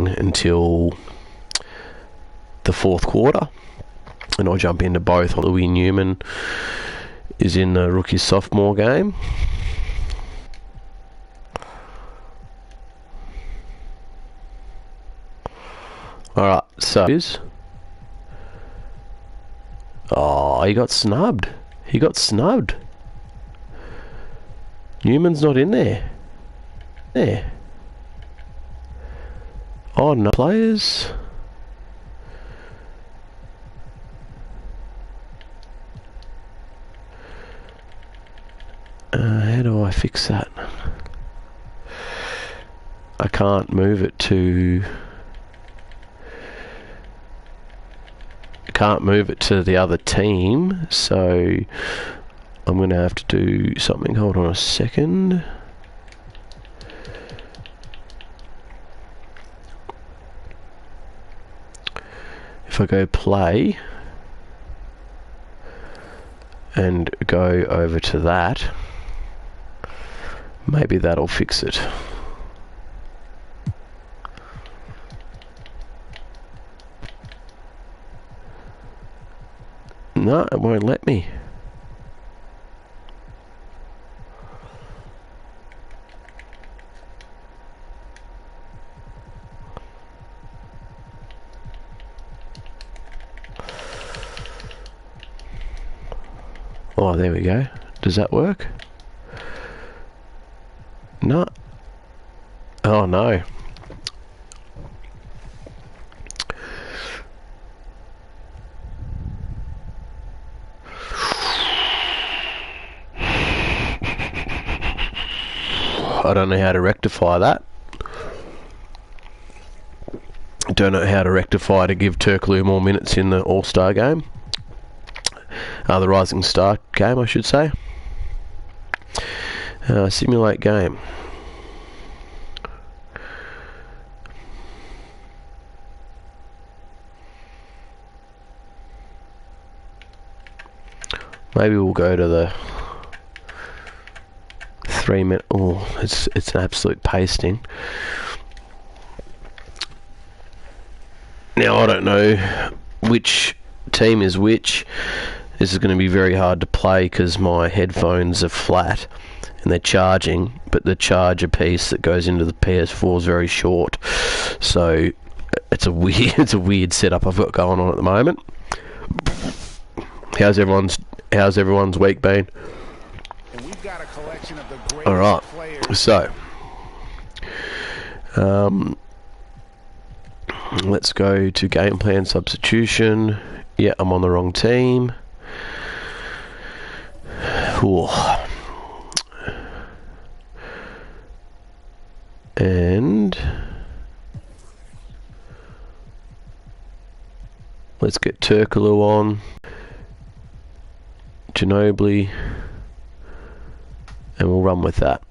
playing until the fourth quarter, and I'll jump into both. Louis Newman is in the rookie sophomore game. Alright, so oh, he got snubbed. He got snubbed. Newman's not in there. There. Oh, no players. How do I fix that? I can't move it to... can't move it to the other team, so I'm going to have to do something. Hold on a second. If I go play and go over to that, maybe that'll fix it. No, it won't let me. Oh, there we go. Does that work? No. Oh, no. I don't know how to rectify that. Don't know how to rectify to give Turkoglu more minutes in the All-Star game. The Rising Star game, I should say. Simulate game. Maybe we'll go to the 3 minute. Oh, it's an absolute pasting. Now I don't know which team is which. This is going to be very hard to play because my headphones are flat and they're charging, but the charger piece that goes into the PS4 is very short. So it's a weird setup I've got going on at the moment. How's everyone's week been? All right. So let's go to game plan substitution. Yeah, I'm on the wrong team. Ooh. And let's get Turkoglu on. Ginobili. And we'll run with that.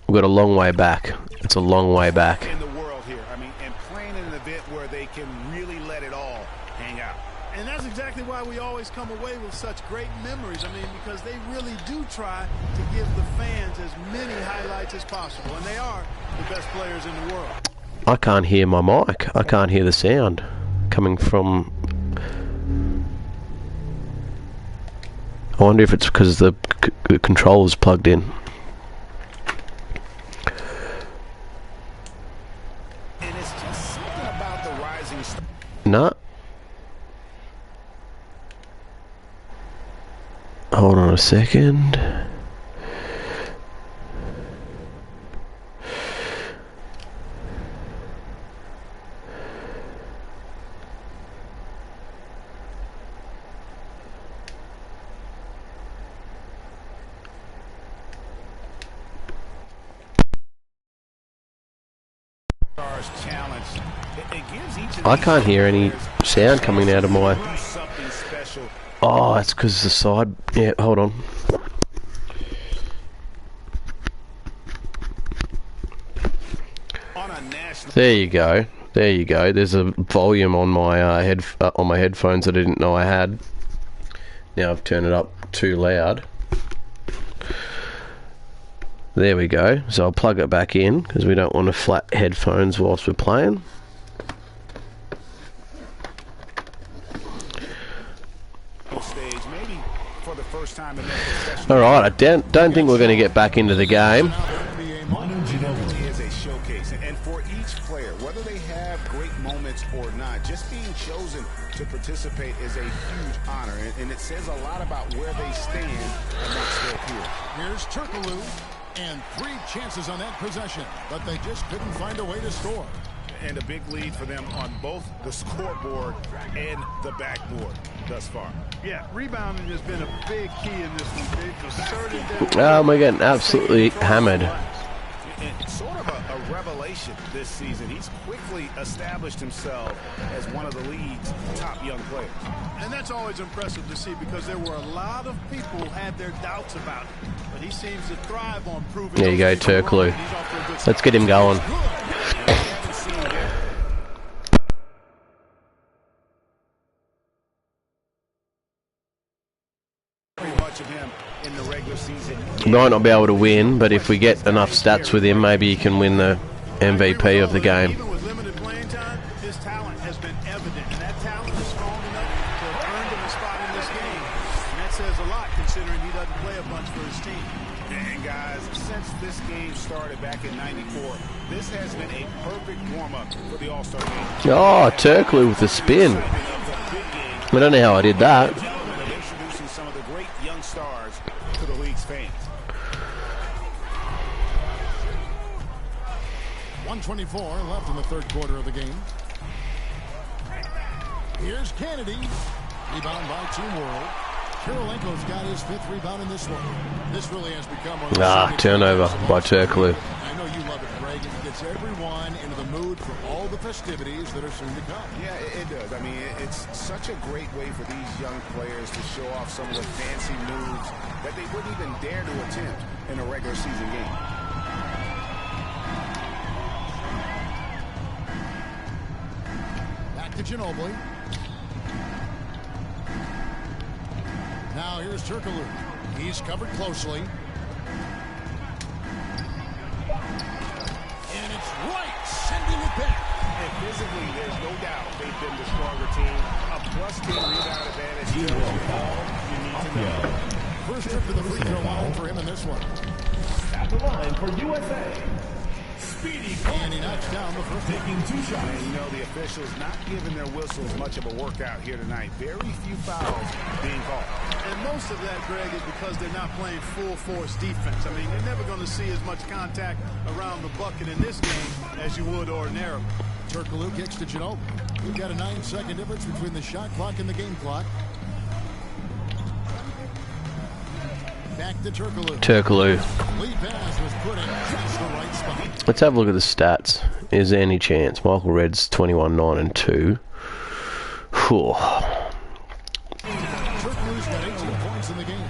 We've got a long way back. It's a long way back. In the world here. I mean, and playing in an event where they can really let it all hang out. And that's exactly why we always come away with such great memories. I mean, because they really do try to give the fans as many highlights as possible. And they are the best players in the world. I can't hear my mic. I can't hear the sound coming from... I wonder if it's because the controller's plugged in. And it's just something about the rising star. No. Hold on a second. I can't hear any sound coming out of my... Oh, it's because the side... Yeah, hold on. There you go. There you go. There's a volume on my on my headphones that I didn't know I had. Now I've turned it up too loud. There we go. So I'll plug it back in because we don't want to flat headphones whilst we're playing. first time in their possession. All right, I don't think we're going to get back into the game. It is a showcase, and for each player, whether they have great moments or not, just being chosen to participate is a huge honor, and it says a lot about where they stand amongst their peers. Here's Turkoglu, and 3 chances on that possession, but they just couldn't find a way to score. And a big lead for them on both the scoreboard and the backboard thus far. Yeah, rebounding has been a big key in this one. They've asserted them. We're getting absolutely hammered. And sort of a revelation this season. He's quickly established himself as one of the league's top young players. And that's always impressive to see because there were a lot of people who had their doubts about it. But he seems to thrive on proving. There you go, Turkoglu. Let's get him going. We might not be able to win, but if we get enough stats with him, maybe he can win the MVP of the game. Even with limited playing time, his talent has been evident, and that talent is strong enough to have earned him a spot in this game. And that says a lot considering he doesn't play a bunch for his team. And guys, since this game started back in '94, this has been a perfect warm-up for the All-Star game. Oh, Turkoglu with the spin. I don't know how I did that. Introducing some of the great young stars to the league's fans. 1:24 left in the third quarter of the game. Here's Kennedy. Rebound by Team World. Kirilenko's got his 5th rebound in this one. This really has become one of the turnover by Turkoglu. I know you love it, Greg. It gets everyone into the mood for all the festivities that are soon to come. Yeah, it does. I mean, it's such a great way for these young players to show off some of the fancy moves that they wouldn't even dare to attempt in a regular season game. Back to Ginobili. Now here's Turkoglu. He's covered closely. And it's right, sending it back. And physically, there's no doubt they've been the stronger team. A plus team rebound advantage tells you all you need to know. First trip to the free throw line for him in this one. At the line for USA. Speedy. And he knocks down the first one. Taking 2 shots. And you know the officials not giving their whistles much of a workout here tonight. Very few fouls being called. And most of that, Greg, is because they're not playing full force defense. I mean, you're never going to see as much contact around the bucket in this game as you would ordinarily. Turkoglu kicks to Ginobili. We've got a 9-second difference between the shot clock and the game clock. Back to Turkoglu. Lead pass was put in just the right spot. Let's have a look at the stats. Is there any chance? Michael Redd's 21, 9, and 2. Whew. Turkoglu's got 18 points in the game.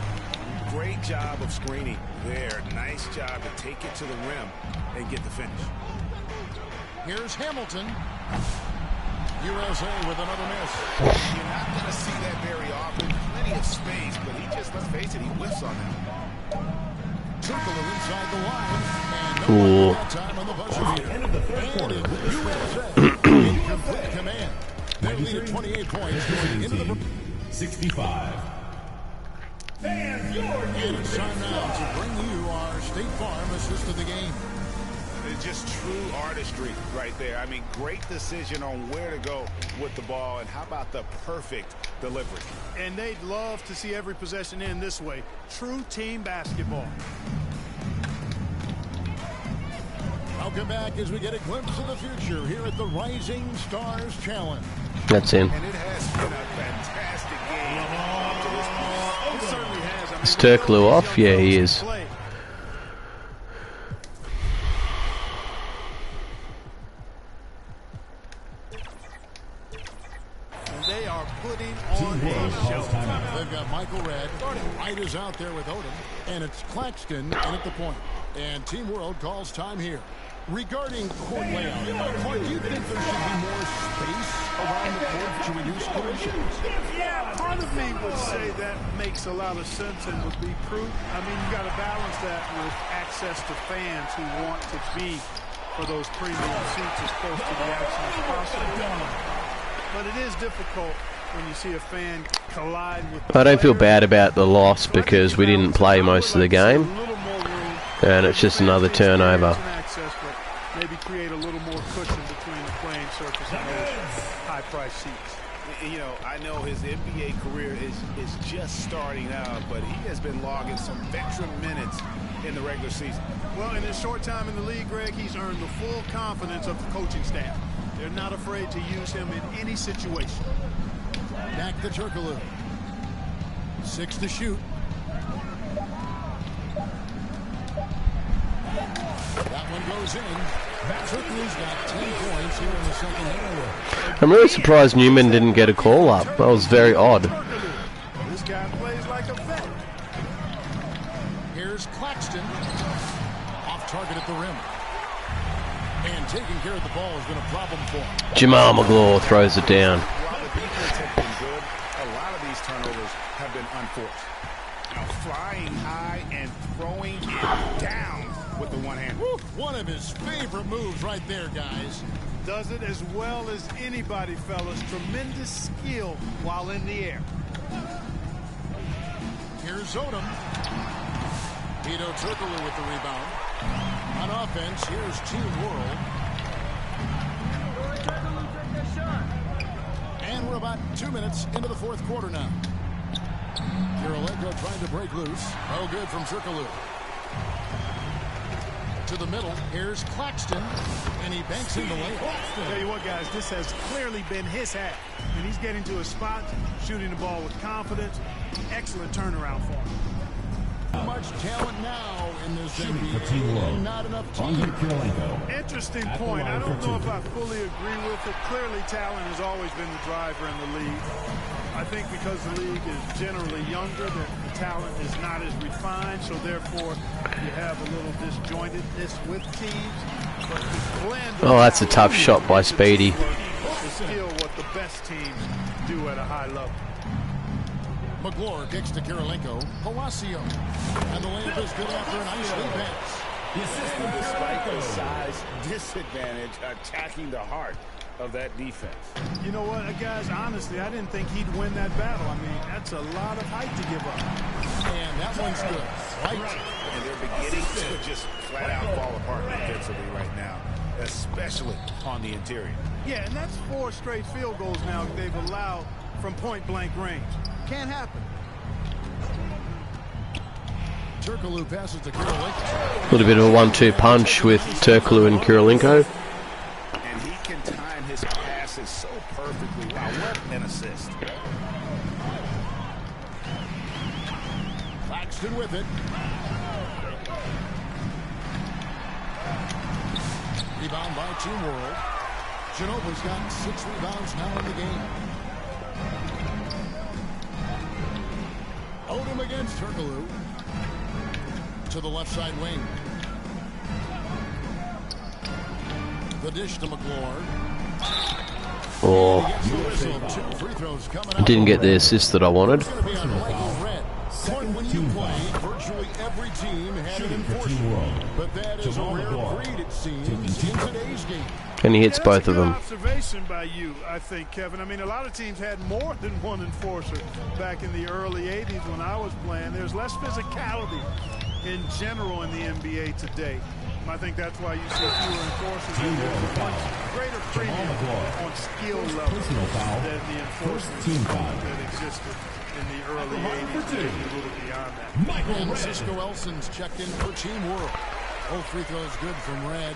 Great job of screening there. Nice job to take it to the rim and get the finish. Here's Hamilton. USA with another miss. You're not going to see that very often. Plenty of space, but he just, let's face it, he whiffs on that. Turkoglu inside the line. And no time on the buzzer beater. End of the third quarter. USA in complete command. They lead at 28 points going into the 65. Fans, and it's time now to bring you our State Farm assist of the game. It's just true artistry right there. I mean, great decision on where to go with the ball, and how about the perfect delivery. And they'd love to see every possession end this way. True team basketball. Welcome back as we get a glimpse of the future here at the Rising Stars Challenge. That's in. And it has been a fantastic game up to this point. It certainly has. I mean, Is Turkoglu off? Yeah, he is. They are putting on a show. They've got Michael Redd. Wright is out there with Odom. And it's Claxton in at the point. And Team World calls time here. Regarding court layout, Clark, do you think there should be more space around the court to reduce collisions? Yeah, part of me would say that makes a lot of sense and would be proof. I mean, you got to balance that with access to fans who want to be for those premium seats as close to the action as possible. But it is difficult when you see a fan collide with I don't feel bad about the loss because we didn't play most of the game, and it's just another turnover. Maybe create a little more cushion between the playing surface and those high-priced seats. You know, I know his NBA career is just starting out, but he has been logging some veteran minutes in the regular season. Well, in his short time in the league, Greg, he's earned the full confidence of the coaching staff. They're not afraid to use him in any situation. Back to Turkoglu. 6 to shoot. That one goes in. Turkoglu's got 10 points here in the second half. I'm really surprised Newman didn't get a call up. That was very odd. This guy plays like a vet. Here's Claxton. Off target at the rim. And taking care of the ball has been a problem for him. Jamal McGraw throws it down. While the defense has been good, a lot of these turnovers have been unforced. Now flying high and throwing it down with the one hand. Woo, one of his favorite moves right there, guys. Does it as well as anybody, fellas. Tremendous skill while in the air. Here's Odom. Vito Turkoglu with the rebound. On offense, here's Team World. And we're about 2 minutes into the fourth quarter now. Kirilenko trying to break loose. No good from Turkoglu. To the middle, here's Claxton, and he banks in the layup. Tell you what, guys, this has clearly been his half. And he's getting to a spot, shooting the ball with confidence. Excellent turnaround for him. Much talent now in this NBA, not enough team. Interesting point. I don't know if I fully agree with it. Clearly, talent has always been the driver in the league. I think because the league is generally younger, that the talent is not as refined, so therefore you have a little disjointedness with teams. But the blend Oh, that's a tough shot by Speedy. is still what the best teams do at a high level. McGraw kicks to Kirilenko. Palacio. And the layup is good after an ice pass. And despite the size disadvantage, attacking the heart of that defense. You know what, guys, honestly, I didn't think he'd win that battle. I mean, that's a lot of height to give up. And that one's good. Right. And they're beginning to just flat out fall apart defensively right now, especially on the interior. Yeah, and that's 4 straight field goals now they've allowed from point-blank range. Can't happen. Turkoglu passes to Kirilenko. A little bit of a 1-2 punch with Turkoglu and Kirilenko. And he can time his passes so perfectly. Wow, what an assist. Claxton with it. Rebound by Team World. Genova's got 6 rebounds now in the game. Odom against Turkoglu. To the left side wing. The dish to McGraw. Oh, 2 free throws coming up. didn't get the assist that I wanted. It's going to be on Michael Red. When you play, virtually every team had an enforcer. But that is a rare breed, it seems, in today's game. And he hits both of them. Observation by you, I think, Kevin. I mean, a lot of teams had more than one enforcer back in the early 80s when I was playing. There's less physicality in general in the NBA today. I think that's why you see fewer enforcers and there's a much greater premium on skill level than the enforcement that existed in the early 80s and a little beyond that. And Cisco Elson's checked in for Team World. Both free throws good from Red.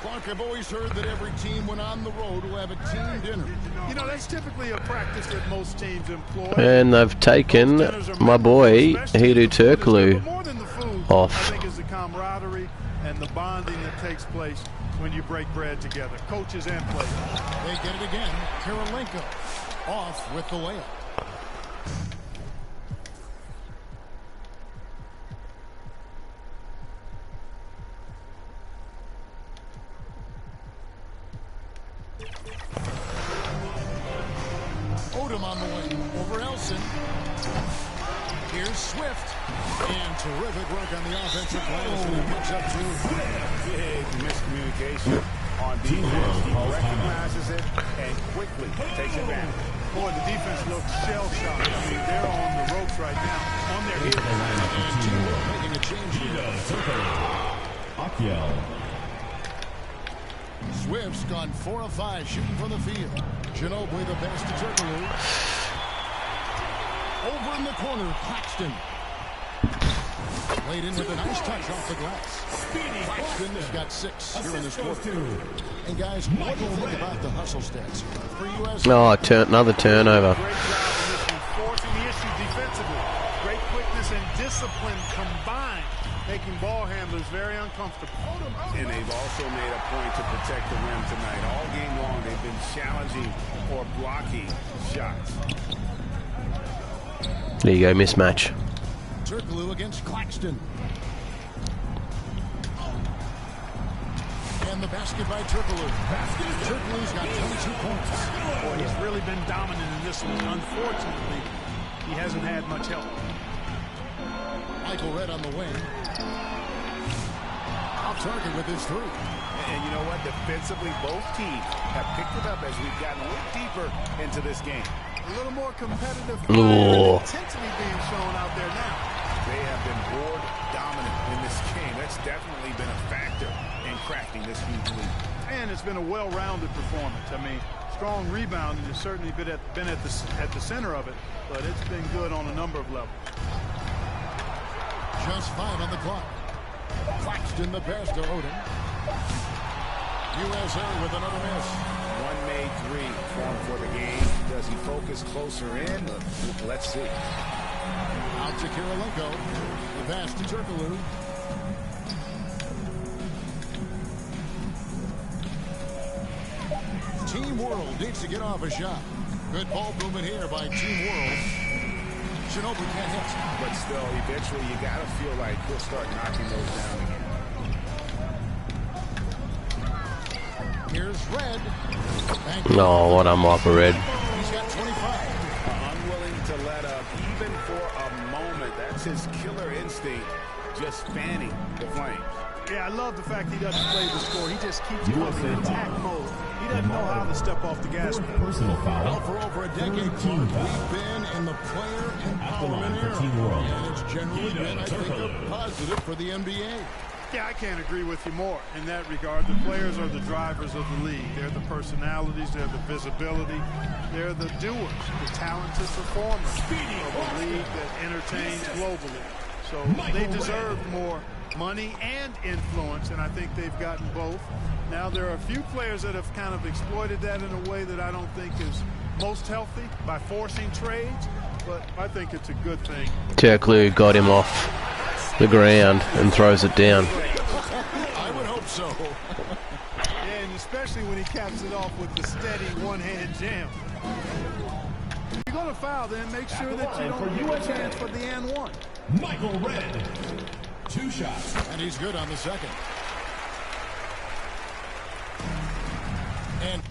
Clark, I've always heard that every team when on the road will have a team dinner. You know, that's typically a practice that most teams employ. And they've taken my boy, Hedo Turkoglu, More than the food, off. I think is the camaraderie and the bonding that takes place when you break bread together, coaches and players. They get it again. Kirilenko off with the layup. Odom on the wing over Elson. Here's Swift. And terrific work on the offensive glass. And he picks up 2. Big miscommunication on defense. He recognizes it and quickly takes advantage. Boy, the defense looks shell-shocked. I mean, they're on the ropes right now, on their heels. And Team World making a change here. Swift's gone 4 of 5 shooting from the field. Ginobili the pass to Turkoglu. Over in the corner, Claxton. Laid in with a nice touch off the glass. Claxton has got 6 here in this quarter. And guys, what do you think about the hustle stats for U.S.? Oh, another turnover. Great job in forcing the issue defensively. Great quickness and discipline combined, making ball handlers very uncomfortable. And they've also made a point to protect the rim tonight. All game long, they've been challenging or blocking shots. There you go, mismatch. Turkoglu against Claxton. And the basket by Turkoglu. Turkoglu's got 22 points. Boy, he's really been dominant in this one. Unfortunately, he hasn't had much help. Michael Redd on the wing. Off target with his 3. And you know what? Defensively, both teams have picked it up as we've gotten a little deeper into this game. A little more competitive intensity being shown out there now. They have been board dominant in this game. That's definitely been a factor in crafting this huge lead. And it's been a well-rounded performance. I mean, strong rebounding has certainly been at the center of it, but it's been good on a number of levels. Just 5 on the clock. Claxton the pass to Odom. USA with another miss. One made 3 formed for the game. Does he focus closer in? Let's see. Out to Kirilenko. The pass to Turkoglu. Team World needs to get off a shot. Good ball movement here by Team World. Ginobili can't hit. But still, eventually you got to feel like he'll start knocking those down again. Here's Red. Oh, what a mop of Red. He's got 25. Unwilling to let up even for a moment. That's his killer instinct, just fanning the flames. Yeah, I love the fact he doesn't play the score. He just keeps going in attack mode. He doesn't know how to step off the gas pedal. Personal foul. Well, for over a decade, Clark, we've been in the player empowerment era. And it's generally been, I think, a positive for the NBA. Yeah, I can't agree with you more in that regard. The players are the drivers of the league. They're the personalities. They're the visibility. They're the doers, the talented performers of a league that entertains globally. So they deserve more money and influence, and I think they've gotten both. Now, there are a few players that have kind of exploited that in a way that I don't think is most healthy by forcing trades, but I think it's a good thing. Turkoglu got him off the ground and throws it down. I would hope so. Yeah, and especially when he caps it off with the steady one-hand jam. If you're going to foul, then make sure that you don't give a chance for the and one. Michael Redd. 2 shots. And he's good on the second. And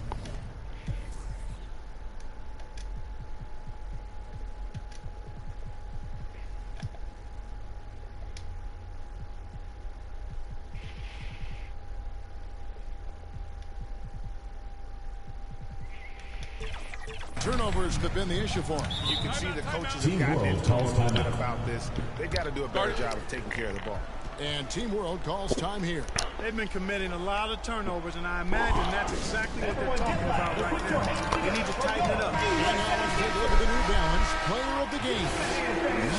turnovers have been the issue for him. You can see the coaches have gotten into a little bit about this. They've got to do a better job of taking care of the ball. And Team World calls time here. They've been committing a lot of turnovers, and I imagine that's exactly what they're talking about right now. They need to tighten it up. And now let's take a look at the New Balance player of the game,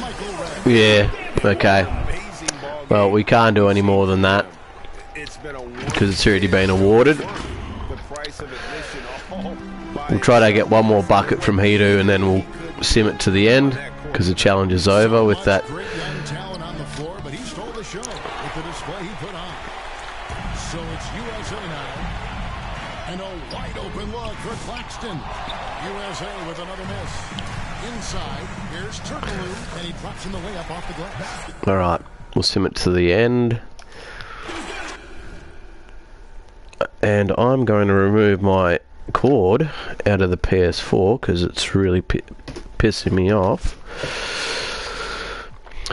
Michael Redd. Yeah, okay. Well, we can't do any more than that because it's already been awarded. We'll try to get one more bucket from Hidu, and then we'll sim it to the end because the challenge is over with that. Great young talent on the floor, but he stole the show with the display he put on. So it's USA now. And a wide open look for Claxton. USA with another miss. Inside, here's Turkoglu, and he drops in the layup off the glass. All right, we'll sim it to the end. And I'm going to remove my cord out of the PS4 because it's really pissing me off.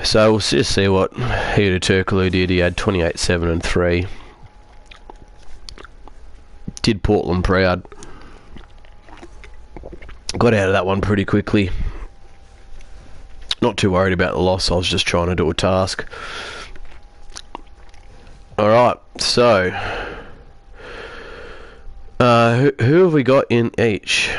So we'll just see what Hidu Turkoglu did. He had 28, 7 and 3. Did Portland proud. got out of that one pretty quickly. Not too worried about the loss. I was just trying to do a task. Alright, so who have we got in each?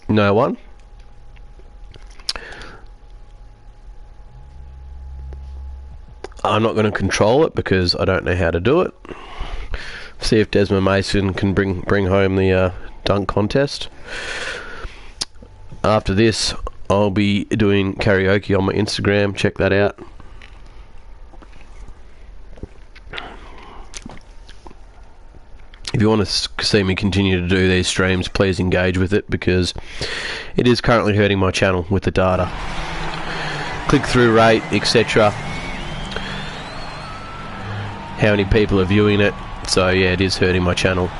No one? I'm not going to control it because I don't know how to do it. See if Desmond Mason can bring home the dunk contest. After this, I'll be doing karaoke on my Instagram. Check that out. If you want to see me continue to do these streams, please engage with it because it is currently hurting my channel with the data. Click-through rate, etc. How many people are viewing it. So yeah, it is hurting my channel.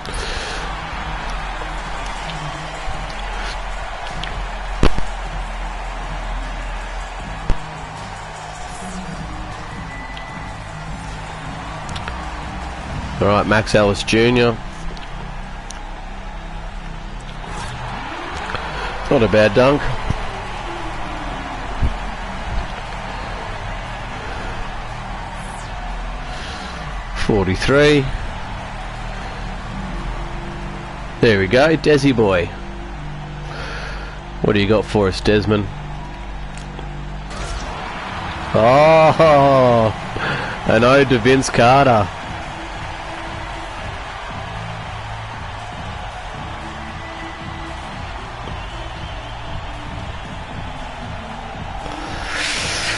Alright, Max Ellis Jr. Not a bad dunk. .43. There we go, Desi boy. What do you got for us, Desmond? Oh, an ode to Vince Carter.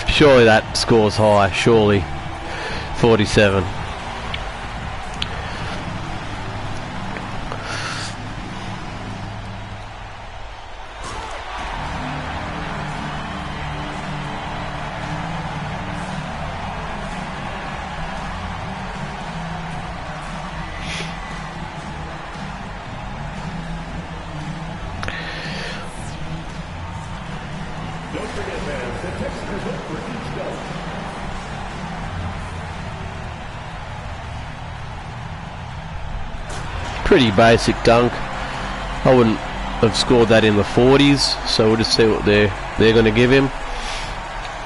Surely that scores high, surely. 47. Pretty basic dunk. I wouldn't have scored that in the 40s, so we'll just see what they're going to give him.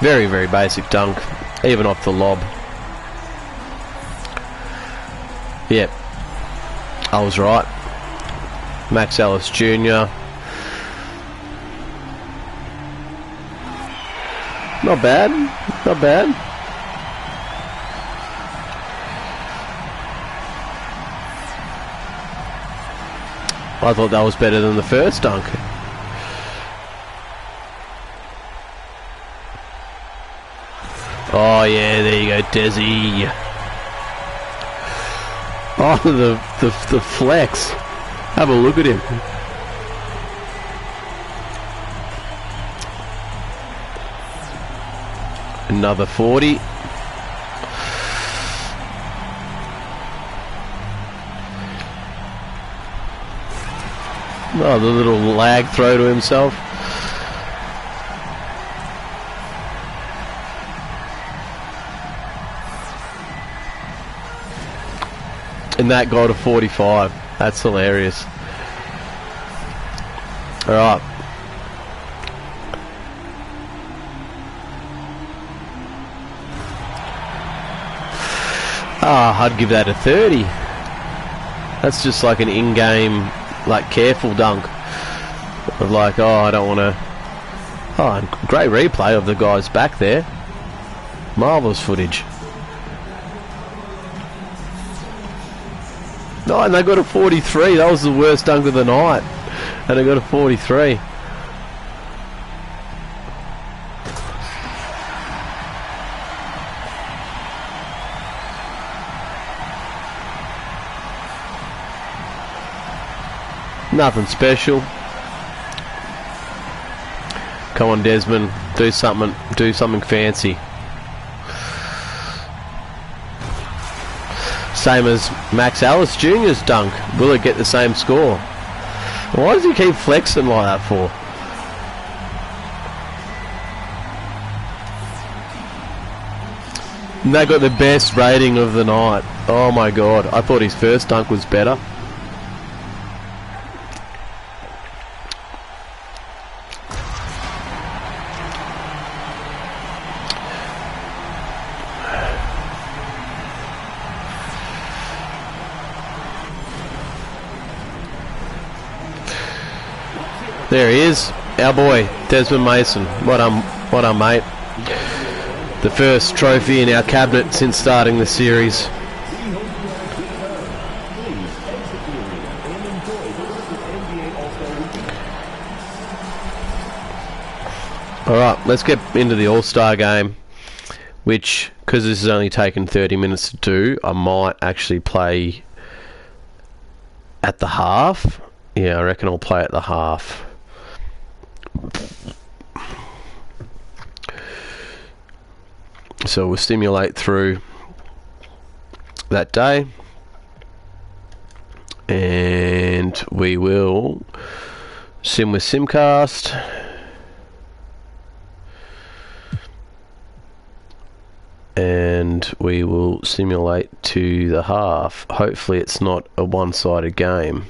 Very, very basic dunk, even off the lob. Yep, I was right. Max Ellis Jr. Not bad, not bad. I thought that was better than the first dunk. Oh yeah, there you go, Desi. Oh, the flex. Have a look at him. Another 40. Oh, the little lag throw to himself. And that got to 45. That's hilarious. Alright. I'd give that a 30. That's just like an in-game, like, careful dunk. Of like, oh, I don't want to... Oh, great replay of the guys back there. Marvellous footage. No, and they got a 43. That was the worst dunk of the night. And they got a 43. Nothing special. Come on, Desmond, do something fancy. Same as Max Ellis Jr.'s dunk. Will it get the same score? Why does he keep flexing like that for? And they got the best rating of the night. Oh my god. I thought his first dunk was better. There he is, our boy, Desmond Mason. What a mate. The first trophy in our cabinet since starting the series. Alright, let's get into the All-Star game, which, because this has only taken 30 minutes to do, I might actually play at the half. Yeah, I reckon I'll play at the half. So we'll simulate through that day, and we will sim with Simcast, and we will simulate to the half. Hopefully it's not a one-sided game,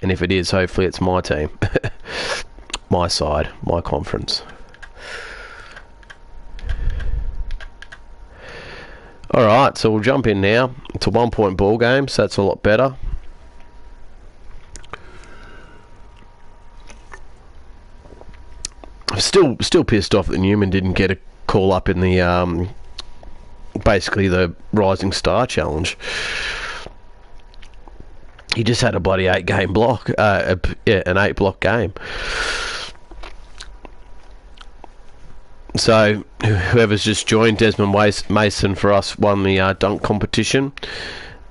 and if it is, hopefully it's my team. My side, my conference. Alright, so we'll jump in now. It's a 1-point ball game, so that's a lot better. I'm still pissed off that Newman didn't get a call up in the basically the Rising Star Challenge. He just had a bloody 8-game block, an 8-block game. So whoever's just joined, Desmond Mason for us won the dunk competition.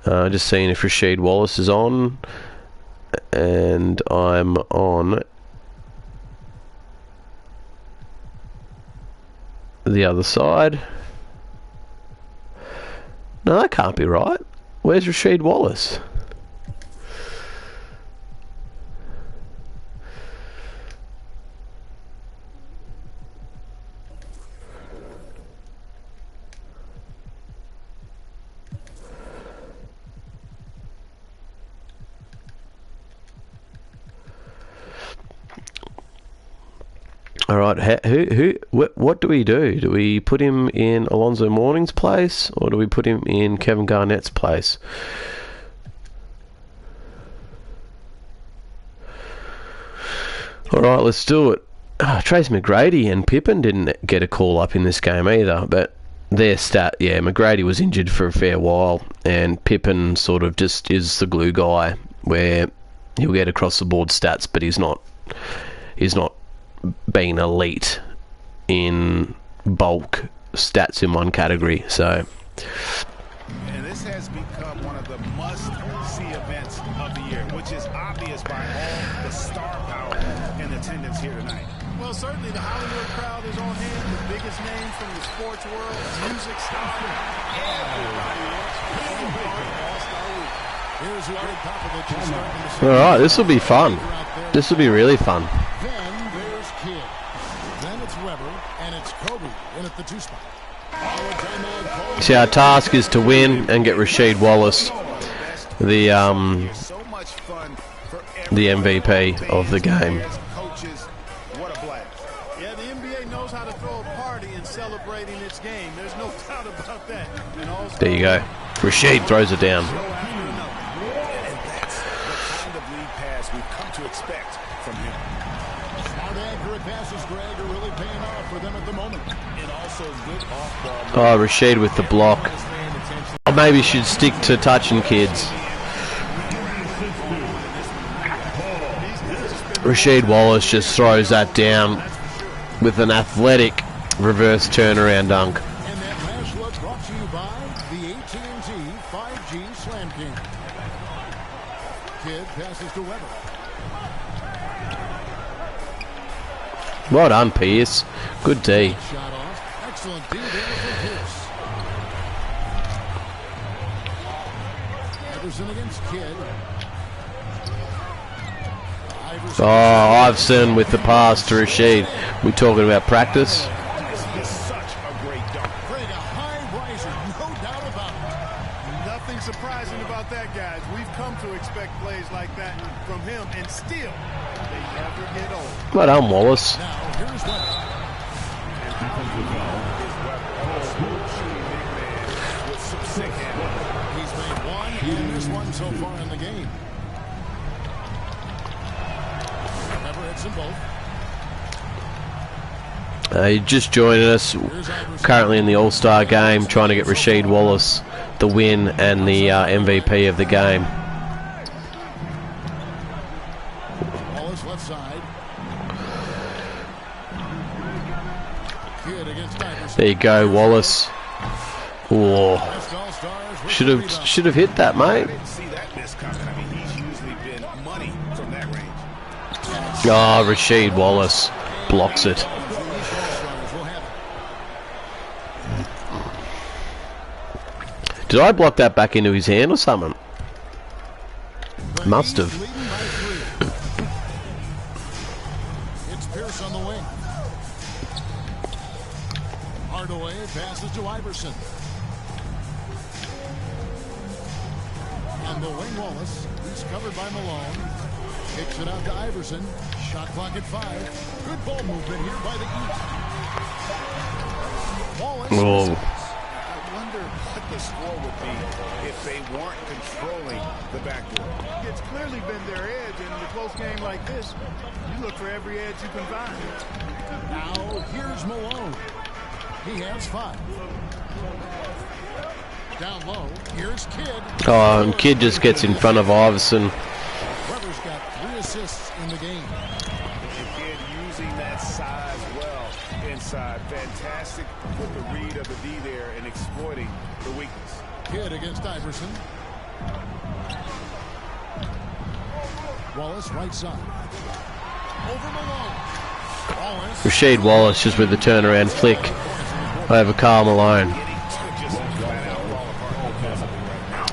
Just seeing if Rasheed Wallace is on, and I'm on the other side. No, that can't be right. Where's Rasheed Wallace? Alright, what do we do? Do we put him in Alonzo Mourning's place, or do we put him in Kevin Garnett's place? Alright, let's do it. Trace McGrady and Pippen didn't get a call up in this game either, but their stat, yeah, McGrady was injured for a fair while, and Pippen sort of just is the glue guy, where he'll get across the board stats, but he's not being elite in bulk stats in one category. So, and this has become one of the must-see events of the year, which is obvious by all the star power in attendance here tonight. Well, certainly the Hollywood crowd is on hand. The biggest names from the sports world, music style. Everybody wants to be part of All-Star Week. Here's a great compliment to start. all right, this will be fun. This will be really fun. Then there's Kidd. Then it's Weber, and it's Kobe in at the 2 spot. See, our task is to win and get Rasheed Wallace the MVP of the game. What a blast. Yeah, the NBA knows how to throw a party in celebrating its game. There's no doubt about that. And There you go. Rasheed throws it down. And that's the kind of lead pass we've come to expect from him. Smart accurate passes, Greg, are really paying off for them at the moment. And also good off-ball. Oh, Rasheed with the block. Or maybe should stick to touching kids. Rasheed Wallace just throws that down with an athletic reverse turnaround dunk. And that last look brought to you by the AT&T 5G Slam King. Kidd passes to Weber. Well done, Pierce. Good D. Shot off. Excellent D there for Pierce. Iverson against Kidd. Iverson. Oh, Iverson with the pass to Rasheed. We talking about practice? This is such a great dunk. Well done, Wallace. Now, here's Webber. He's made one, and there's one so far in the game. Webber hits them both. You're just joining us. Currently in the All-Star game, trying to get Rasheed Wallace the win and the MVP of the game. Wallace left side. Good against Iverson. There you go, Wallace. Oh, Best All-Stars with should the have rebound. hit that, mate. I didn't see that miss coming. I mean, he's usually been money from that range. Oh, Rasheed Wallace blocks it. All-Stars will have it. Did I block that back into his hand or something? Must have. He's leading by 3. It's Pierce on the wing. Hardaway passes to Iverson. On the wing, Wallace. He's covered by Malone. Kicks it out to Iverson. Shot clock at 5. Good ball movement here by the East. Wallace. Oh, I wonder what the score would be if they weren't controlling the backdoor. It's clearly been their edge, and in a close game like this, you look for every edge you can find. Now here's Malone. He has 5. Down low. Here's Kidd. oh, and Kidd just gets in front of Iverson. Weber's got 3 assists in the game. And Kidd using that size well inside. Fantastic with the read of the D there and exploiting the weakness. Kidd against Iverson. Wallace right side. Over Malone. Wallace. Rasheed Wallace just with the turnaround flick over Karl Malone. Just flat out fall apart defensively right now,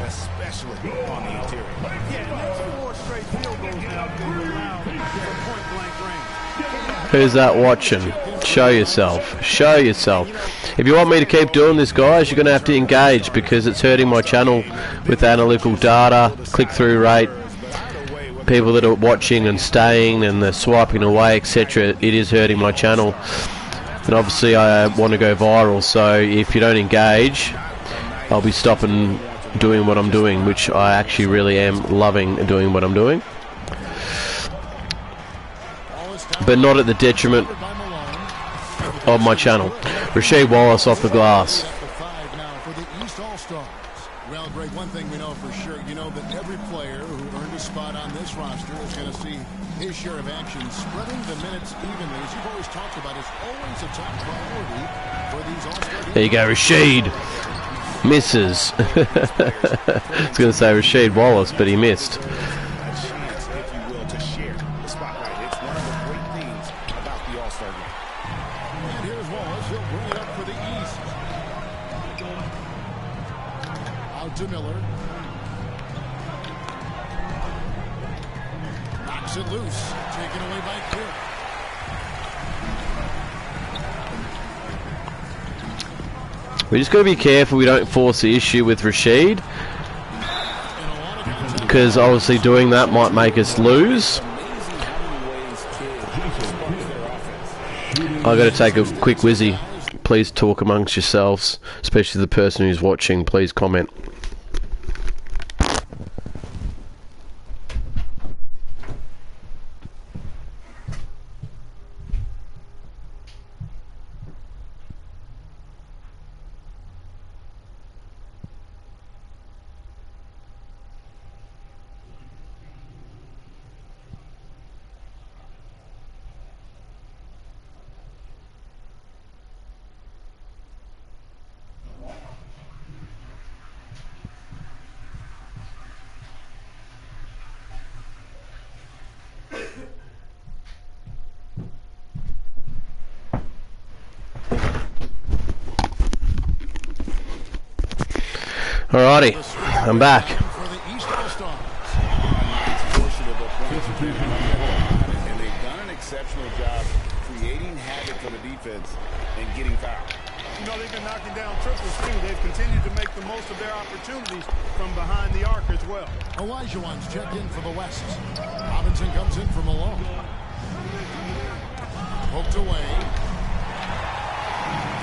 especially on the interior. Yeah, that's 4 straight field goals now they've allowed from point-blank range. Who's that watching? Show yourself. Show yourself. If you want me to keep doing this, guys, you're going to have to engage because it's hurting my channel with analytical data, click-through rate, people that are watching and staying and they're swiping away, etc. It is hurting my channel. And obviously I want to go viral, so if you don't engage, I'll be stopping doing what I'm doing, which I actually really am loving doing what I'm doing. But not at the detriment of my channel. Rasheed Wallace off the glass. After 5 now for the East All-Stars. Well, Greg, one thing we know for sure, you know that every player who earned a spot on this roster is going to see his share of action. Spreading the minutes evenly, as you've always talked about, is always a top priority for these All-Star games. There you go, Rasheed. Misses. I was going to say Rasheed Wallace, but he missed. A chance, if you will, to share the spotlight. It's one of the great things about the All-Star game. And here's Wallace. He'll bring it up for the East. Out to Miller. Knocks it loose. Taken away by Kidd. We just got to be careful we don't force the issue with Rasheed, because obviously doing that might make us lose. I got to take a quick whizzy. Please talk amongst yourselves, especially the person who's watching. Please comment. Alrighty, I'm back. For the East All-Stars. Portion of the points have been and they've done an exceptional job creating havoc for the defense and getting fouled. You know, they've been knocking down triples, too. They've continued to make the most of their opportunities from behind the arc as well. Elijah One's checked in for the West. Robinson comes in for Malone. Knocked away.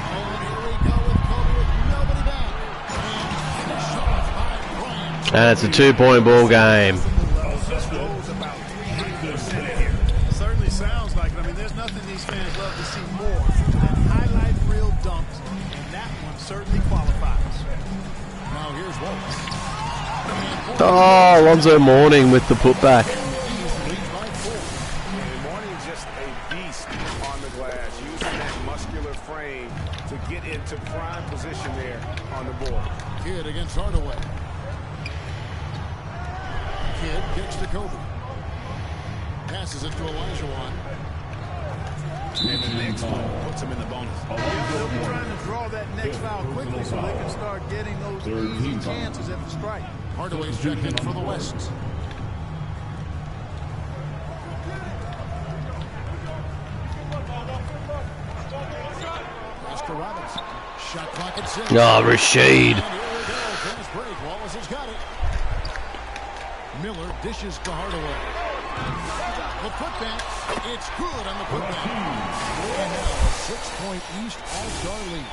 Oh, and here we go with Kobe with nobody back. And finished off by Bryant. And it's a 2-point ball game. Certainly sounds like it. I mean, there's nothing these fans love to see more than highlight reel dunks, and that one certainly qualifies. Now here's Wallace. Oh, Alonzo Mourning with the putback. Mourning's just a beast on the glass, using that muscular frame to get into prime position there on the board. Kidd against Hardaway. Kidd kicks to Kobe. Passes it to Olajuwon. And the next one puts him in the bonus. They'll be trying to draw that next foul quickly so they can start getting those easy chances at the strike. Hardaway's checked in for the West. Oscar Robinson. Shot clock at 6. Oh, Rashid. And here we go. Fast break. Wallace has got it. Miller dishes to Hardaway. The putback. It's good on the putback. And now a 6-point East All-Star lead.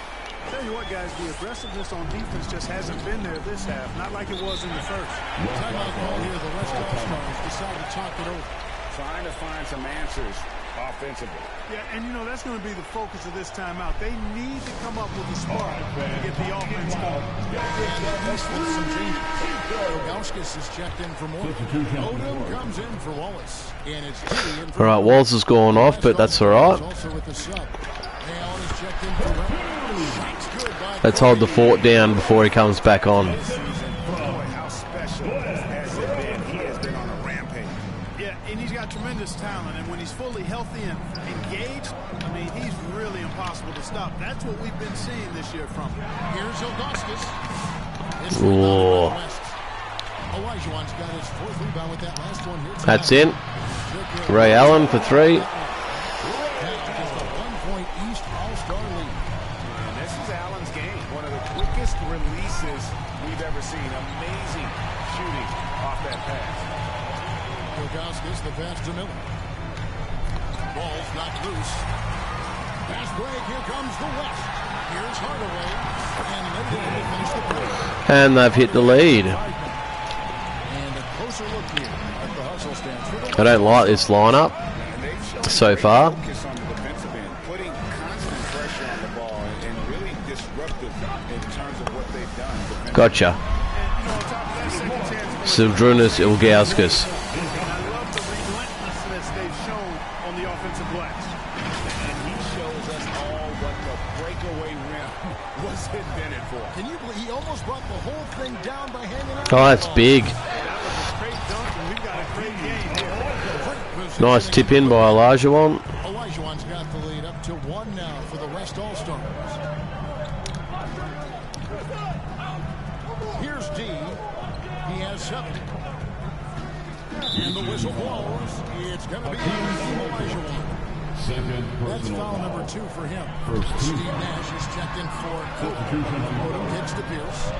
Tell you what, guys, the aggressiveness on defense just hasn't been there this half. Not like it was in the first. Timeout call here. The West All-Stars decide to talk it over. Trying to find some answers offensively. Yeah, and you know, that's going to be the focus of this timeout. They need to come up with a spark to get the offense going. Ilgauskas is checked in for more. Odom comes in for Wallace. And it's Diddy in for All right, Wallace has gone off, but that's all right. also with the sub. Allen is checked in for Remy. Shots good by Let's hold the fort down before he comes back on. Boy, how special has it been? He has been on a rampage. Yeah, and he's got tremendous talent, and when he's fully healthy and engaged, I mean, he's really impossible to stop. That's what we've been seeing this year from him. Here's Ilgauskas. It's Whoa. West. Olajuwon's got his 4th rebound with that last one here. That's in. Ray Allen for 3. Just a 1-point East All-Star lead. And this is Allen's game. One of the quickest releases we've ever seen. Amazing shooting off that pass. Ilgauskas, the pass to Miller. Ball's knocked loose. Fast break, here comes the West. Here's Hardaway. And they're going to finish the play. And they've hit the lead. And a closer look here at the hustle stance for the I don't like this lineup And they've shown so great far. focus on the defensive end, putting constant pressure on the ball and really disruptive in terms of what they've done. defensively. Gotcha. And, you know, on top of that, second chance. Sildrunas Ilgauskas. And I love the relentlessness they've shown on the offensive glass. And he shows us all what the breakaway rim was invented for. Can you believe he almost brought the whole thing down by hanging out? Oh, that's big. That was a great dunk, and we've got a great game here. Nice tip in by Olajuwon. Olajuwon's got the lead up to 1 now for the West All-Stars. Here's D. He has 7. And the whistle blows. It's going to be Olajuwon. That's foul number 2 for him. Steve Nash is checked in for Odom hits to Pierce.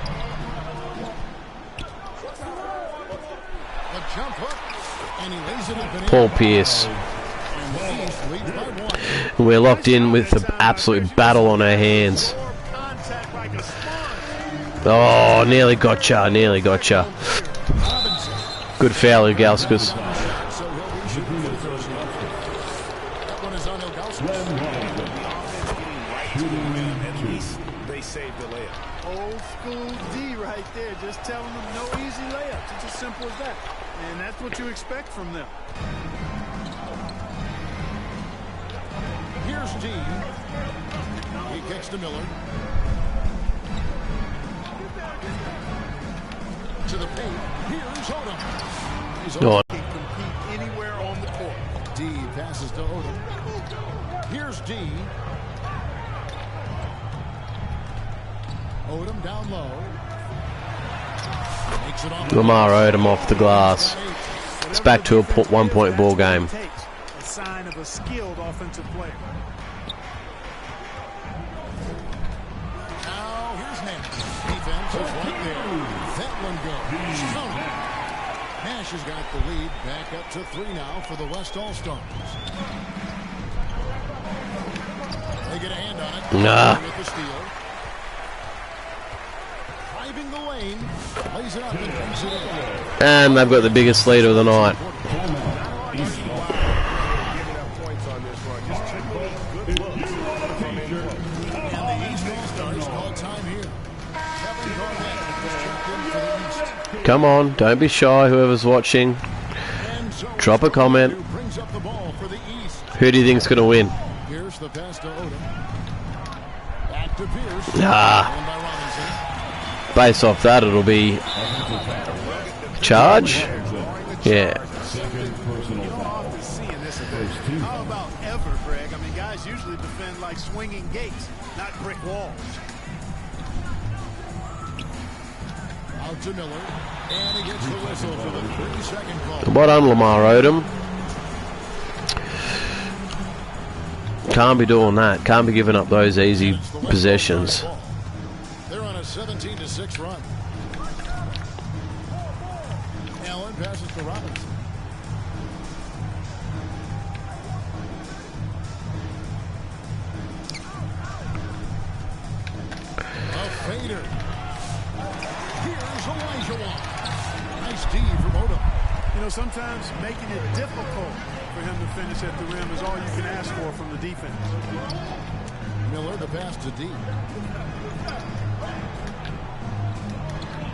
The jump hook, and he lays it up and in. Paul Pierce. And the East leads by 1. We're locked in with an absolute battle on our hands. More contact like a sponge. Oh, nearly gotcha. Nearly gotcha. Robinson. Good foul, Ilgauskas. So he'll be shooting for the first one. That one is on Ilgauskas. At least they saved the layup. Old school D right there, just telling them no easy layups. It's as simple as that. And that's what you expect from them. Here's D. He kicks to Miller. To the paint. Here's Odom. He's Oh, He can compete anywhere on the court. D passes to Odom. Here's D. Odom down low. Makes it off. Lamar Odom off the glass. It's back to a 1-point ball game. A sign of a skilled offensive player. Now here's Nash. Defense is right there. That one goes. Tony. Nash has got the lead. Back up to 3 now for the West All-Stars. Nah. With the steal. Driving the lane. Plays it up and brings it in. And they've got the biggest lead of the night. Come on, don't be shy, whoever's watching. Drop a comment. Who do you think's going to win? Based off that, it'll be charge. Yeah. How about ever, Greg? I mean, guys usually defend like swinging gates, not brick walls. Out to Miller, and he gets the whistle for the 30-second call. Well done, Lamar Odom. Can't be doing that. Can't be giving up those easy possessions. They're on a 17-6 run. Allen passes to Robinson. A fader. Here's Elijah. Nice D from Odom. You know, sometimes making it difficult for him to finish at the rim is all you can ask for from the defense. Miller, the pass to D.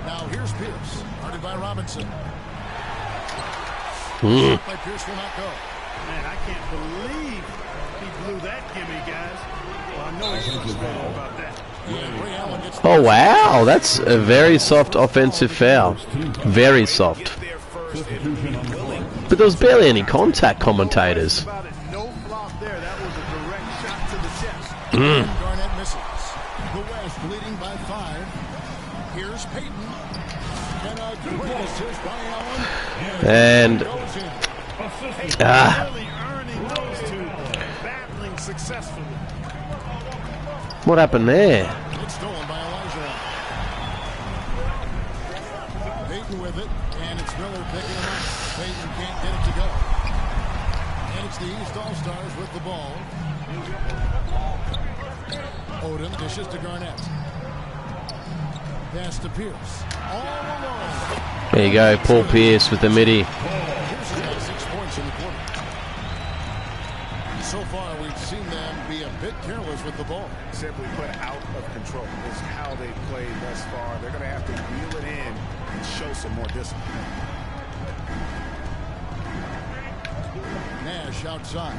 Now here's Pierce, guarded by Robinson. By Pierce will not go. Man, I can't believe he blew that gimme, guys. Well, I know he's frustrated about that. Oh, wow. That's a very soft offensive foul. Very soft. But there was barely any contact, commentators. No flop there. That was a direct shot to the chest. Garnett misses. The West leading by 5. Here's Payton. And a great assist by Allen. And Really earning those two, battling successfully. what happened there? It's stolen by Elijah. Payton with it, and it's Miller picking him up. Payton can't get it to go. And it's the East All-Stars with the ball. Odom dishes to Garnett. Pass to Pierce. All alone. There you go, Paul Pierce with the midi. Pierce has got 6 points in the quarter. So far, we've seen them be a bit careless with the ball. Simply put, out of control is how they played thus far. They're going to have to reel it in and show some more discipline. Nash outside.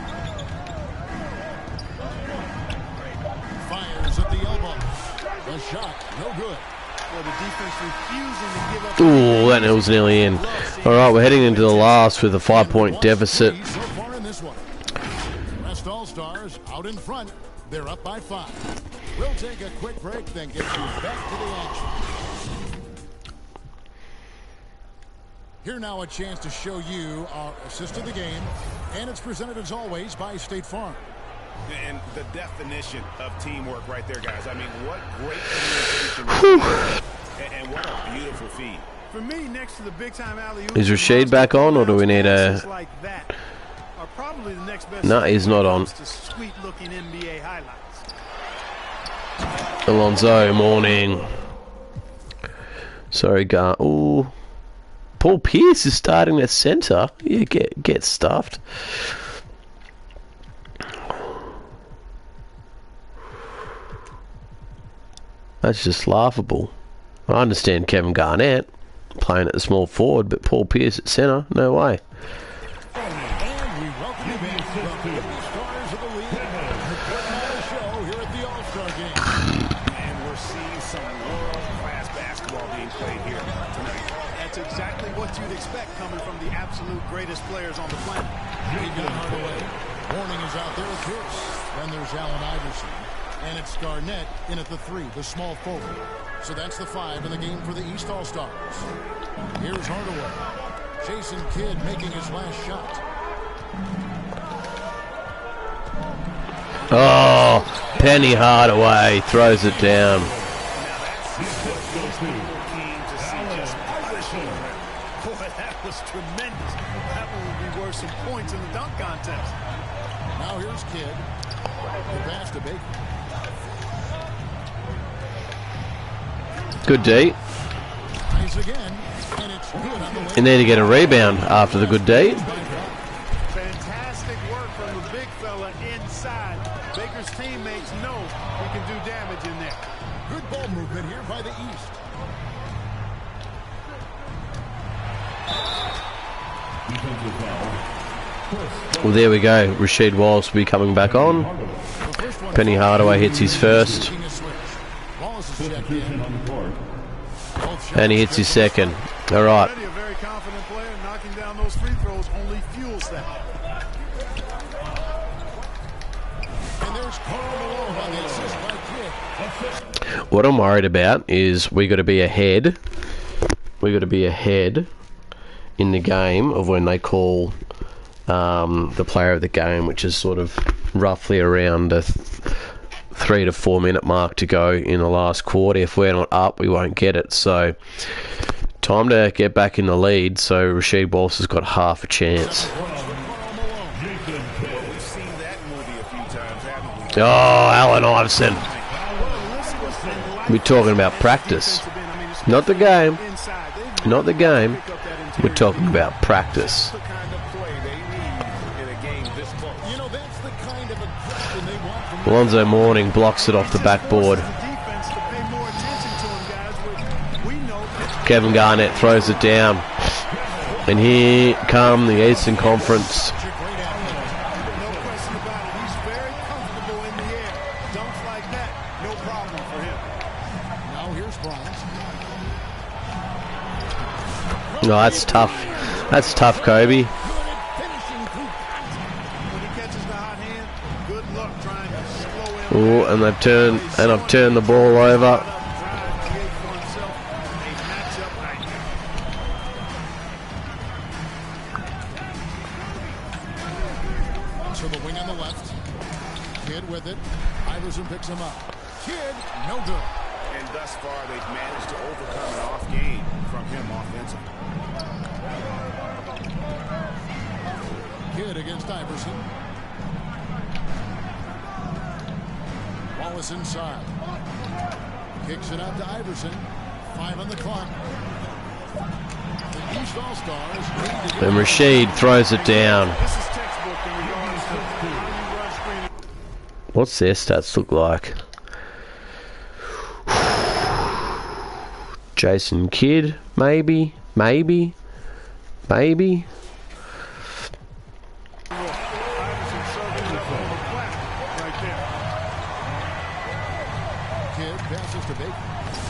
Fires at the elbow. The shot, no good. Well, the defense refusing to give up. Ooh, that was nearly in. All right, we're heading into the last with a 5-point deficit. So far in this one. West All-Stars out in front. They're up by 5. We'll take a quick break, then get you back to the action. Here now a chance to show you our assist of the game, and it's presented as always by State Farm. And the definition of teamwork right there, guys. I mean, what great communication. And what a beautiful feed. For me, next to the big-time alley-oop, Is Rashid back on, or do we need a... like that are probably the next best. No, he's not on. To sweet-looking NBA highlights. Alonzo, morning. Sorry, ooh. Paul Pierce is starting at center. Yeah, get stuffed. That's just laughable. I understand Kevin Garnett playing at the small forward, but Paul Pierce at center? No way. And we welcome you back to the stars of the league. The show here at the All-Star game. And we're seeing some world-class basketball being played here tonight. That's exactly what you'd expect coming from the absolute greatest players on the planet. He got Hardaway. Warning is out there with Pierce. Then there's Allen Iverson. And it's Garnett in at the 3, the small forward. So that's the 5 in the game for the East All-Stars. Here's Hardaway. Jason Kidd making his last shot. Oh, Penny Hardaway throws it down. Boy, that was tremendous. That one would be worth some points in the dunk contest. Now here's Kidd. The pass to Baker. Good D. Tries again, and it's good on the way. You need to get a rebound after the good D. Fantastic work from the big fella inside. Baker's teammates know he can do damage in there. Good ball movement here by the East. Well, there we go. Rasheed Wallace will be coming back on. Penny Hardaway hits his first. Wallace is checked in. And he hits his second. All right. Already a very confident player. Knocking down those free throws only fuels that. And there's Karl Malone on the assist by Kidd. What I'm worried about is we got to be ahead. We got to be ahead in the game of when they call the player of the game, which is sort of roughly around a 3 to 4 minute mark to go in the last quarter. If we're not up, we won't get it. So time to get back in the lead. So Rasheed Wallace has got half a chance. We've seen that movie a few times, haven't we? Oh, Allen Iverson. We're talking about practice, not the game. Not the game. We're talking about practice. The kind of play they need in a game this close. You know, that's the kind of aggression they want from Alonzo Mourning blocks it off the backboard. Kevin Garnett throws it down. And here come the Eastern Conference. No question about it. He's very comfortable in the air. Dunks like that, no problem for him. Now here's Bryant. No, that's tough. That's tough, Kobe. Good at finishing through contact. When he catches the hot hand, good luck trying to slow him. Oh, and I've turned the ball over. Trying to create for himself a matchup nightmare. To the wing on the left. Kidd with it. Iverson picks him up. Kidd, no good. And thus far, they've managed to overcome an off game from him offensively. Kidd against Iverson. Wallace inside. Kicks it out to Iverson. 5 on the clock. The East All-Stars. And Rasheed throws it down. This is textbook in regards to how you run screen. What's their stats look like? Jason Kidd, maybe. Iverson serving it on the flat right there. Kidd passes to Baker.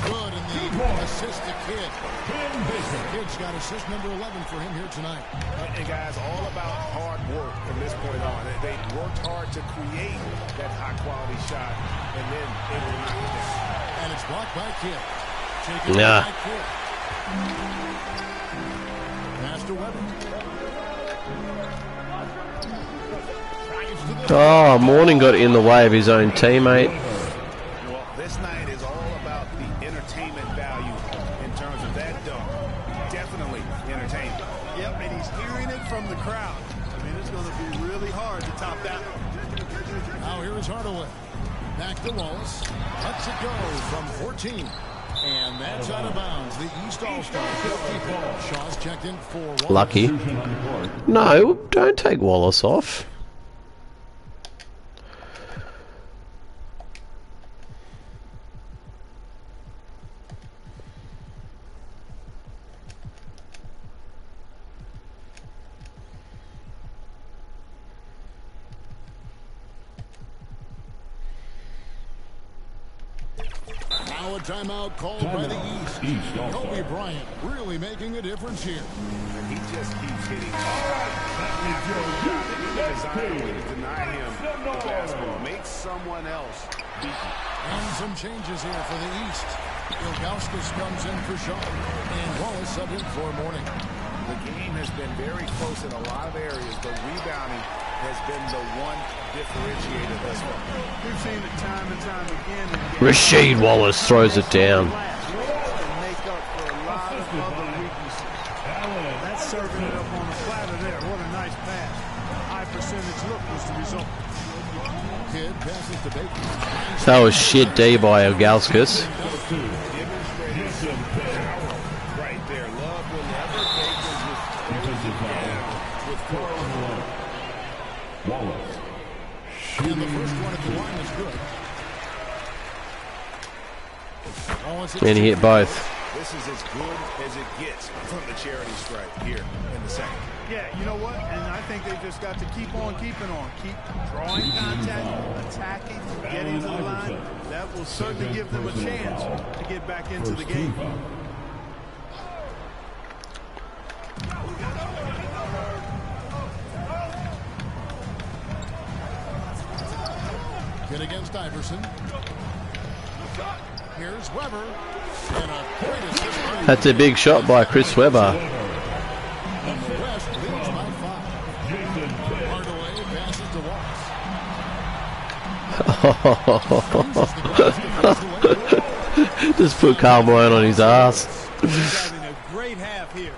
Good, and the assist to Kidd. Kidd's got assist number 11 for him here tonight. And guys, all about hard work from this point on. They worked hard to create that high-quality shot, and then it will knock it down. And it's blocked by Kidd. Taken Yeah. by Kidd. Pass to Webber. Drives to the Oh, Mourning got in the way of his own teammate. Well, this night is all about the entertainment value in terms of that dunk. Definitely entertainment. Yep, and he's hearing it from the crowd. I mean, it's going to be really hard to top that one. Now here is Hardaway. Back to Wallace. Lets it go from 14. And that's out of bounds. The East All-Stars. Shaw's checked in for Wallace. Lucky. No, don't take Wallace off. Now a timeout called by the East. Kobe Bryant really making a difference here. And he just keeps hitting hard. Design a way to deny him the basketball. Make someone else beat him. And some changes here for the East. Ilgauskas comes in for Shaw. And Wallace sub in for Mourning. The game has been very close in a lot of areas, but rebounding has been the one differentiator thus far. We've seen it time and time again. Rasheed Wallace throws it down. Make up for a lot of other weaknesses. That's serving it up on the platter there. What a nice pass. High percentage look was the result. Kidd passes to Baker. That was shit D by Ilgauskas. Right there. Love whenever Baker just throws it down with force. Wallace. And the first one at the line is good. And he hit both. This is as good as it gets from the charity stripe here in the second. Yeah, you know what? And I think they've just got to keep on keeping on. Keep drawing contact, attacking, getting to the line. That will certainly give them a chance to get back into the game. Good against Iverson. Here's Weber. And a great assist. That's a big shot by Chris Webber. And the West leads by 5. Hardaway passes to Wallace. Just put Karl Malone on his ass. He's having a great half here.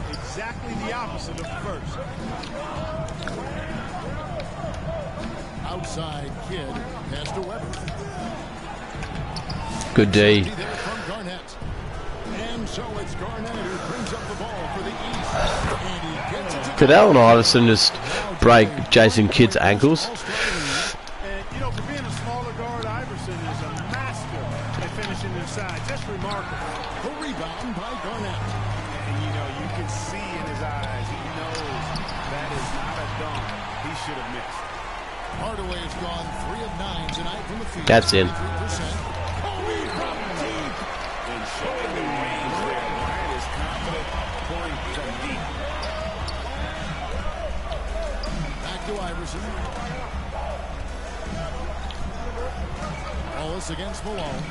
Exactly the opposite of the first. Outside Kidd. Pass to Weber. Good D. There from Garnett. And so it's Garnett who brings up the ball for the East. And he gets it to Could Allen Iverson just break Jason Kidd's ankles? And, you know, for being a smaller guard, Iverson is a master at finishing inside. Just remarkable. the rebound by Garnett. And, you know, you can see in his eyes, he knows that is not a dunk he should have missed. Hardaway has gone 3 of 9 tonight from the field. That's in. 53%. Kobe from deep. And showing the range there. Bryant is confident pouring from deep. Back to Iverson. Wallace against Malone.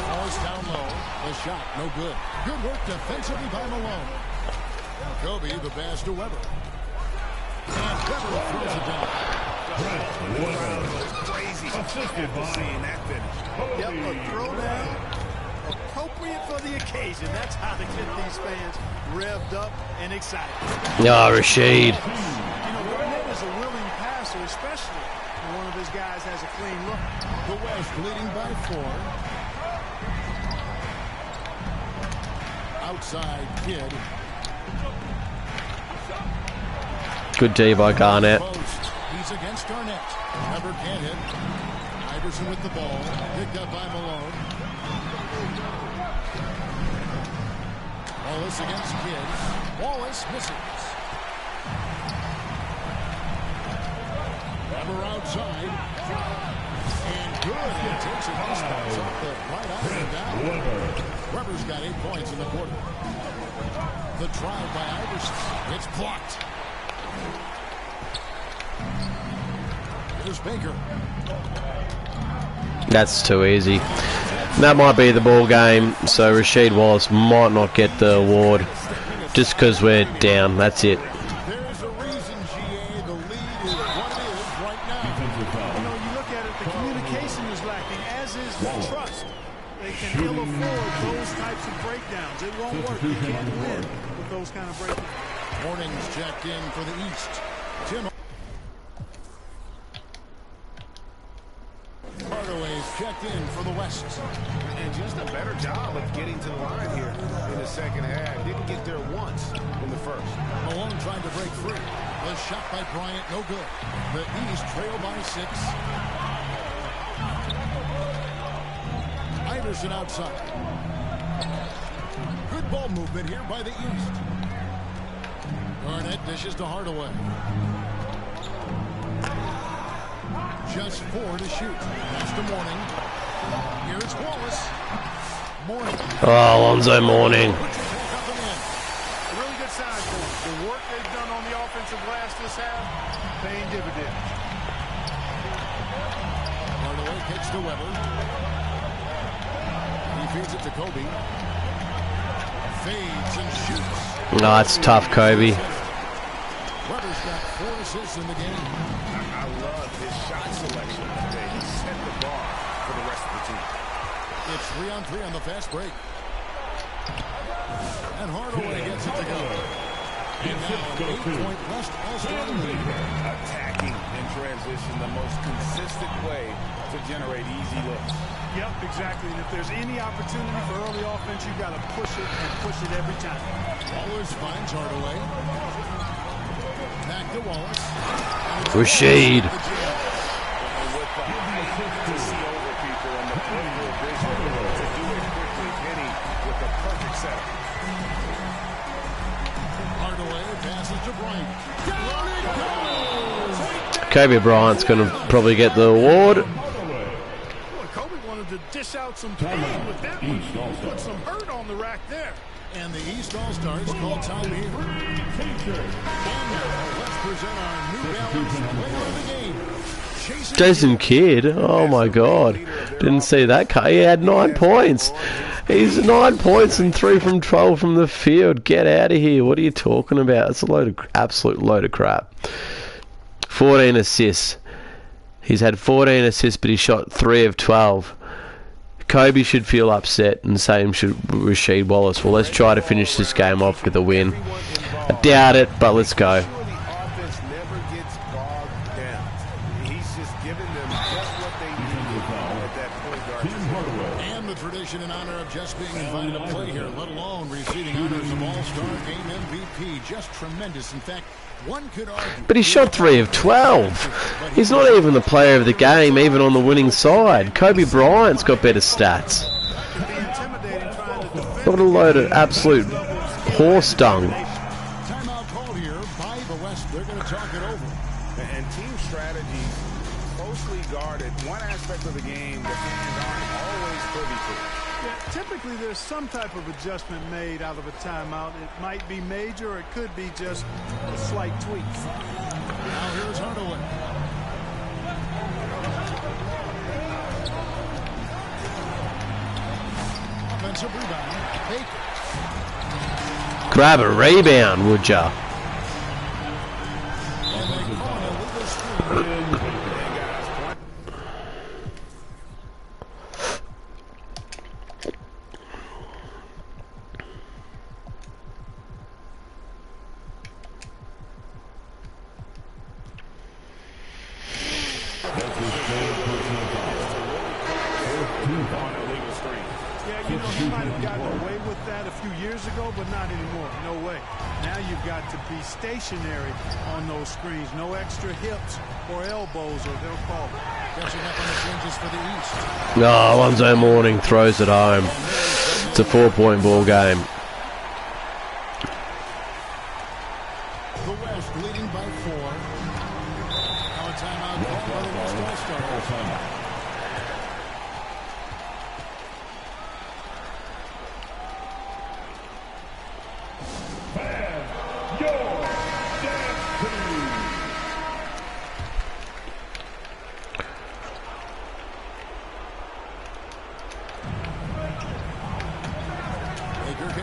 Wallace down low. The shot, no good. Good work defensively by Malone. Kobe, the pass to Weber. And Weber throws it down. Crazy. After seeing that finish. Yep, a throwdown appropriate for the occasion. That's how to get these fans revved up and excited. Ah, Rashid. You know, Garnett is a willing passer, especially when one of his guys has a clean look. The West leading by 4. Outside Kidd. Good D by Garnett. Post. He's against Garnett. Weber can't hit. Iverson with the ball. Picked up by Malone. Wallace against Kidd. Wallace misses. Weber outside. And good. He takes a nice bounce off the right eye and down. Weber's got 8 points in the quarter. The drive by Iverson. It's blocked. Here's Baker. That's too easy. That might be the ball game, so Rasheed Wallace might not get the award just because we're down. That's it. There's a reason, GA. The lead is what it is right now. You know, you look at it, the communication is lacking, as is the trust. They can ill afford those types of breakdowns. It won't work. You can't win with those kind of breakdowns. Morning's checked in for the East. Tim Hardaway's checked in for the West. And just a better job of getting to the line here in the second half. Didn't get there once in the first. Malone trying to break free. The shot by Bryant, no good. The East trail by 6. Iverson outside. Good ball movement here by the East. Garnett dishes to Hardaway. Just 4 to shoot. That's the Morning. Here's Wallace. Morning. Oh, Alonzo Mourning. A really good sign. The work they've done on the offensive glass this half, paying dividends. Hardaway kicks to Weber. He feeds it to Kobe. Fades and shoots. No, it's tough, Kobe. Weber's got 4 assists in the game. I love his shot selection today. He set the bar for the rest of the team. It's 3-on-3 on the fast break. And Hardaway gets it to go. And now an 8-point West Allstar lead. Attacking in transition, the most consistent way to generate easy looks. Yep, exactly. And if there's any opportunity for early offense, you got to push it and push it every time. Wallace finds Hardaway. Back to Wallace. Rashid. And with the height to see over people and the peripheral vision to do it quickly, Penny with the perfect setup. Hardaway passes to Bryant. Down it goes! Kobe Bryant's going to probably get the award. Boy, Kobe wanted to dish out some pain with that one. Put some hurt on the rack there. And the East All-Stars call time here. And now, let's present our New Balance player of the game. Jason Kidd. Oh my God. Didn't see that cut. He had 9 points. He's 9 points and 3 from 12 from the field. Get out of here. What are you talking about? It's a absolute load of crap. 14 assists. He's had 14 assists, but he shot 3 of 12. Kobe should feel upset, and same should Rasheed Wallace. Well, let's try to finish this game off with a win. I doubt it, but let's go. The offense never gets bogged down. He's just giving them just what they need at that point guard. And the tradition in honor of just being invited to play here, let alone receiving honors of All-Star Game MVP. Just tremendous. In fact, one could argue. But he shot 3 of 12. He's not even the player of the game, even on the winning side. Kobe Bryant's got better stats. What a load of absolute horse dung. Timeout called here by the West. They're going to talk it over. And team strategy closely guarded. One aspect of the game that fans aren't always privy to. Yeah, typically there's some type of adjustment made out of a timeout. It might be major or it could be just a slight tweak. Now here's Hardaway. Offensive rebound. Baker. Grab a rebound, would ya? And they call it a legal screen. Stationary on those screens. No extra hips or elbows, or they'll call it. Catching up on the changes for the East. Oh, Alonzo Mourning throws it home. It's a 4-point ball game. The West leading by 4. Now a timeout called by the West All-Stars.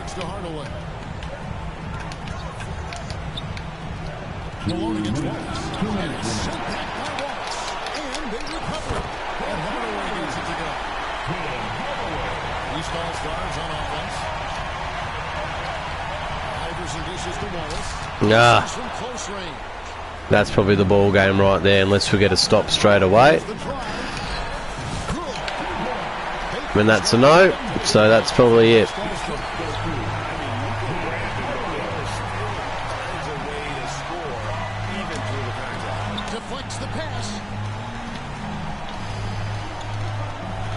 To Hardaway. Malone against Wallace. And it's sent back by Wallace. And they recover. And Hardaway gets it to go. East All-Stars on offense. Iverson dishes to Wallace. From close range. That's probably the ball game right there, unless we get a stop straight away. And that's a no, so that's probably it. Deflects the pass.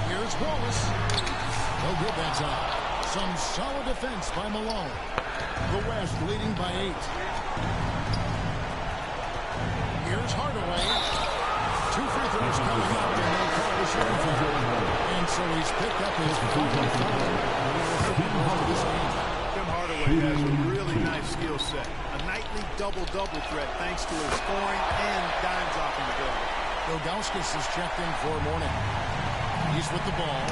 Here's Wallace. No good that time. Some solid defense by Malone. The West leading by 8. Here's Hardaway. 2 free throws coming up, and they'll call the shooting foul. And so he's picked up his foul. Tim Hardaway has a really nice skill set. A nightly double-double threat thanks to his scoring and dime drop in the building. Ilgauskas is checked in for Mourning. He's with the ball.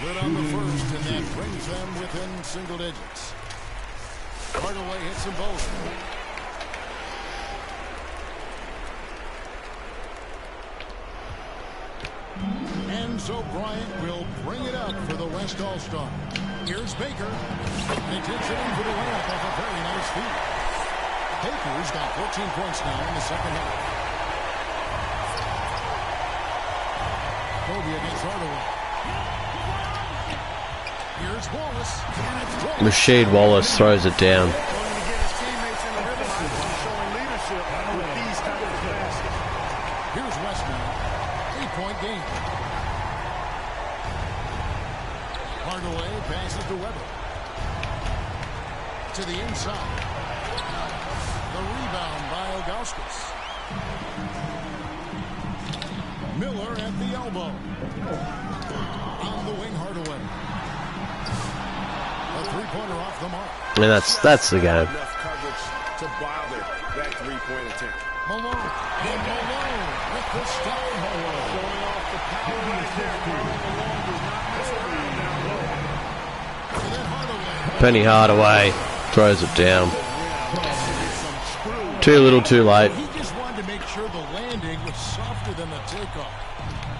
Good on the first, and that brings them within single digits. Hardaway hits them both. And so Bryant will bring it up for the West All-Star. Here's Baker. And he takes it in for the layup off a very nice feed. Baker's got 14 points now in the second half. Kobe against Hardaway. Here's Wallace. Rasheed Wallace throws it down. Going to get his teammates in the rhythm and showing leadership with these types of passes. Here's West now. 8-point game. Hardaway passes to Weber. To the inside. The rebound by Ilgauskas. Miller at the elbow. On the wing, Hardaway. A three-pointer off the mark. And that's the game. Enough coverage to bother that three-point attempt. Malone. And Malone with the stop. Showing off the power right there. Malone does not mess around down low. And then Hardaway. Penny Hardaway throws it down. Too little, too late. He just wanted to make sure the landing was softer than the takeoff.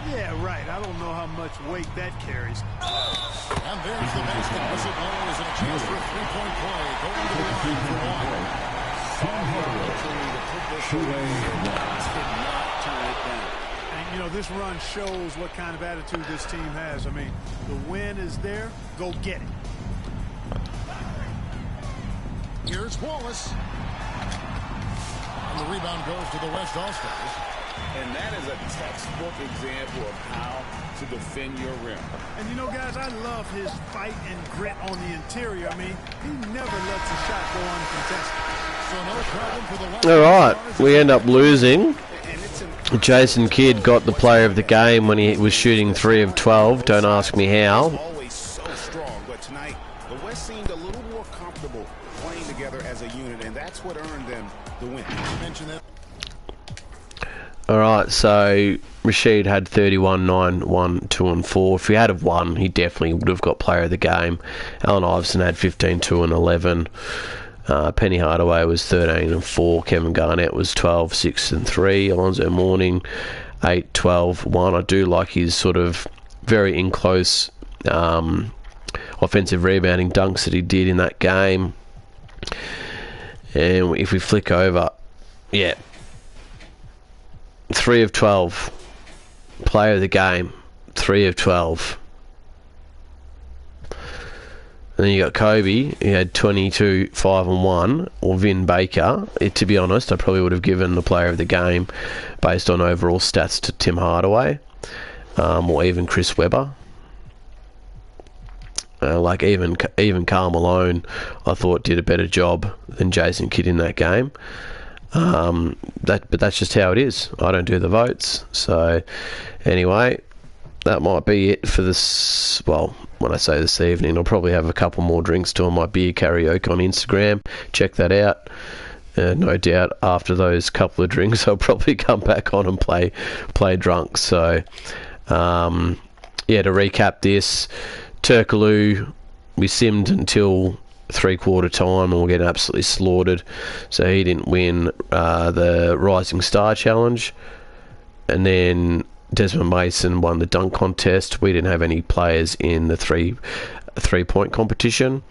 Yeah, right. I don't know how much weight that carries. And there's the basket whistle blows and a chance for a three-point play. Going to the line for one. And, you know, this run shows what kind of attitude this team has. I mean, the win is there. Go get it. Here's Wallace. And the rebound goes to the West Allstars. And that is a textbook example of how to defend your rim. And, you know, guys, I love his fight and grit on the interior. I mean, he never lets a shot go uncontested. So no problem for the West. All right, we end up losing. And it's an Jason Kidd got the player of the game when he was shooting 3 of 12. Don't ask me how. always so strong, but tonight the West seemed a little more comfortable playing together as a unit, and that's what earned them the win. You mentioned that. All right, so Rasheed had 31, 9, 1, 2 and 4. If he had have won, he definitely would have got player of the game. Allen Iverson had 15, 2 and 11. Penny Hardaway was 13 and 4. Kevin Garnett was 12, 6 and 3. Alonzo Mourning 8, 12, 1. I do like his sort of very in close offensive rebounding dunks that he did in that game. And if we flick over, yeah, 3 of 12. Player of the game, 3 of 12. And then you got Kobe, he had 22, 5 and 1, or Vin Baker. To be honest, I probably would have given the player of the game based on overall stats to Tim Hardaway, or even Chris Webber. Like even Karl Malone, I thought did a better job than Jason Kidd in that game. But that's just how it is. I don't do the votes. So anyway, that might be it for this. Well, when I say this evening, I'll probably have a couple more drinks doing my beer karaoke on Instagram. Check that out. No doubt after those couple of drinks, I'll probably come back on and play drunk. So yeah, to recap this, Turkaloo, we simmed until 3/4 time and we're getting absolutely slaughtered. So he didn't win the Rising Star Challenge. And then Desmond Mason won the dunk contest. We didn't have any players in the three-point competition.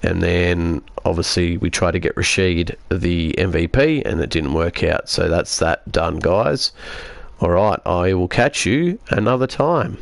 And then obviously we tried to get Rasheed the MVP and it didn't work out. So that's that done, guys. All right, I will catch you another time.